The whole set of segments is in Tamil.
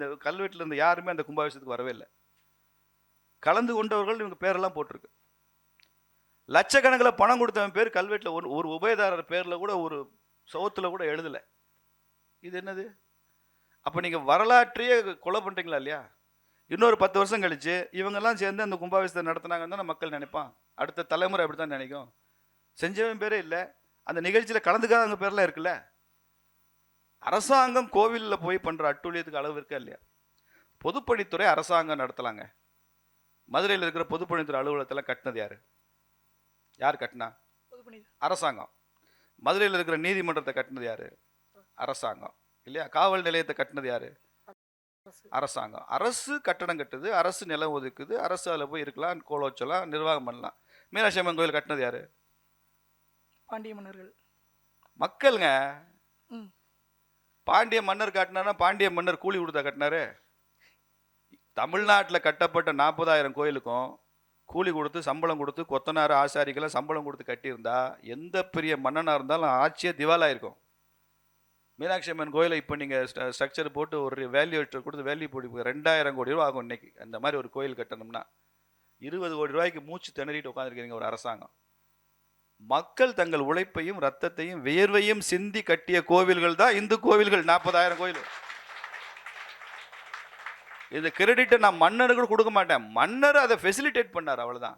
இந்த கல்வெட்டில் இருந்த யாருமே அந்த கும்பாபிஷேகத்துக்கு வரவே இல்லை. கலந்து கொண்டவர்கள் இவங்க பேரெல்லாம் போட்டிருக்கு. லட்சக்கணக்கில் பணம் கொடுத்தவன் பேர் கல்வெட்டில் ஒரு உபயதாரர் பேரில் கூட ஒரு சவுத்தில் கூட எழுதலை. இது என்னது? அப்போ நீங்கள் வரலாற்றையே கொலை பண்ணுறீங்களா இல்லையா? இன்னொரு 10 வருஷம் கழிச்சு இவங்கெல்லாம் சேர்ந்து அந்த கும்பாபிஷேகத்தை நடத்தினாங்கன்னு தானே மக்கள் நினைப்பான். அடுத்த தலைமுறை அப்படி தான் நினைக்கும். செஞ்சவன் பேரே இல்லை, அந்த நிகழ்ச்சியில் கலந்துக்காதவங்க பேர்லாம் இருக்குல்ல. அரசாங்கம் கோவிலில் போய் பண்ணுற அட்டூழியத்துக்கு அளவு இருக்கா இல்லையா? பொதுப்பணித்துறை அரசாங்கம் நடத்தலாங்க. மதுரையில் இருக்கிற பொதுப்பணித்துறை அலுவலகத்தில் கட்டினது யாரு? யார் கட்டினா? அரசாங்கம். மதுரையில் இருக்கிற நீதிமன்றத்தை கட்டினது யாரு? அரசாங்கம் இல்லையா? காவல் நிலையத்தை கட்டினது யாரு? அரசாங்கம். அரசு கட்டடம் கட்டுது, அரசு நிலம் ஒதுக்குது, அரசு அதில் போய் இருக்கலாம், கோலோச்சலாம், நிர்வாகம் பண்ணலாம். மீனாட்சி அம்மன் கோயில் கட்டினது யாரு? பாண்டிய மன்னர்கள். மக்களுங்க. பாண்டிய மன்னர் காட்டினார்னா பாண்டிய மன்னர் கூலி கொடுத்தா கட்டினாரு? தமிழ்நாட்டில் கட்டப்பட்ட 40,000 கோயிலுக்கும் கூலி கொடுத்து சம்பளம் கொடுத்து கொத்தனார் ஆசாரிக்கெல்லாம் சம்பளம் கொடுத்து கட்டியிருந்தா எந்த பெரிய மன்னனாக இருந்தாலும் ஆட்சியே திவாலாயிருக்கும். மீனாட்சி அம்மன் கோயிலை இப்போ நீங்கள் ஸ்ட்ரக்சர் போட்டு ஒரு வேல்யூட்டர் கொடுத்து வேல்யூ போட்டு 2,000 கோடி ரூபா ஆகும் இன்னைக்கு. அந்த மாதிரி ஒரு கோயில் கட்டணும்னா 20 கோடி ரூபாய்க்கு மூச்சு திணறிட்டு உட்காந்துருக்கீங்க ஒரு அரசாங்கம். மக்கள் தங்கள் உழைப்பையும் ரத்தத்தையும் வியர்வையும் சிந்தி கட்டிய கோவில்கள் தான் இந்து கோவில்கள். 40,000 கோயில். இந்த கிரெடிட்டை நான் மன்னருக்கு கொடுக்க மாட்டேன். மன்னர் அதை ஃபெசிலிட்டேட் பண்ணார், அவ்வளவுதான்.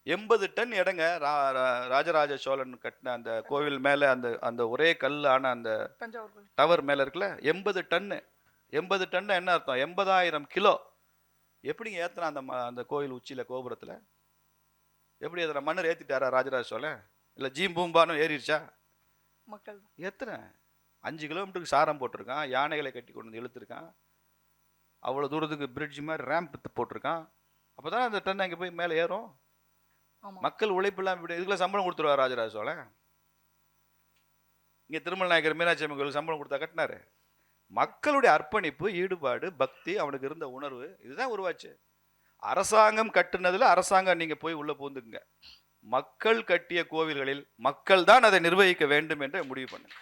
80 டன் இடங்க ராஜராஜ சோழன் கட்டின அந்த கோவில் மேல அந்த அந்த ஒரே கல்லான அந்த டவர் மேல இருக்குல்ல, 80 டன்னு. 80 டன் என்ன அர்த்தம்? 80,000 கிலோ. எப்படிங்க ஏத்துனா அந்த அந்த கோவில் உச்சியில கோபுரத்துல? எப்படி ஏத்துனா? மன்னர் ஏத்திட்டாரா ராஜராஜ சோழன்? இல்ல ஜீம்பூம்பானும் ஏறிடுச்சா? மக்கள் எத்தனை 5 கிலோமீட்டருக்கு சாரம் போட்டிருக்கான், யானைகளை கட்டி கொண்டு வந்து இழுத்துருக்கான், அவ்வளோ தூரத்துக்கு பிரிட்ஜ் மாதிரி ரேம்ப் போட்டிருக்கான். அப்போ தான் அந்த டன் அங்கே போய் மேலே ஏறும். மக்கள் உழைப்பெல்லாம் விட இதுக்குள்ள சம்பளம் கொடுத்துருவார் ராஜராஜ சோழன். இங்கே திருமல் நாயக்கர் மீனாட்சி அம்மன் கோயிலுக்கு சம்பளம் கொடுத்தா கட்டினாரு. மக்களுடைய அர்ப்பணிப்பு, ஈடுபாடு, பக்தி, அவனுக்கு இருந்த உணர்வு, இதுதான் உருவாச்சு. அரசாங்கம் கட்டுனதுல அரசாங்கம் நீங்கள் போய் உள்ளே பூந்துக்குங்க. மக்கள் கட்டிய கோவில்களில் மக்கள் தான் அதை நிர்வகிக்க வேண்டும் என்று முடிவு பண்ணுங்க.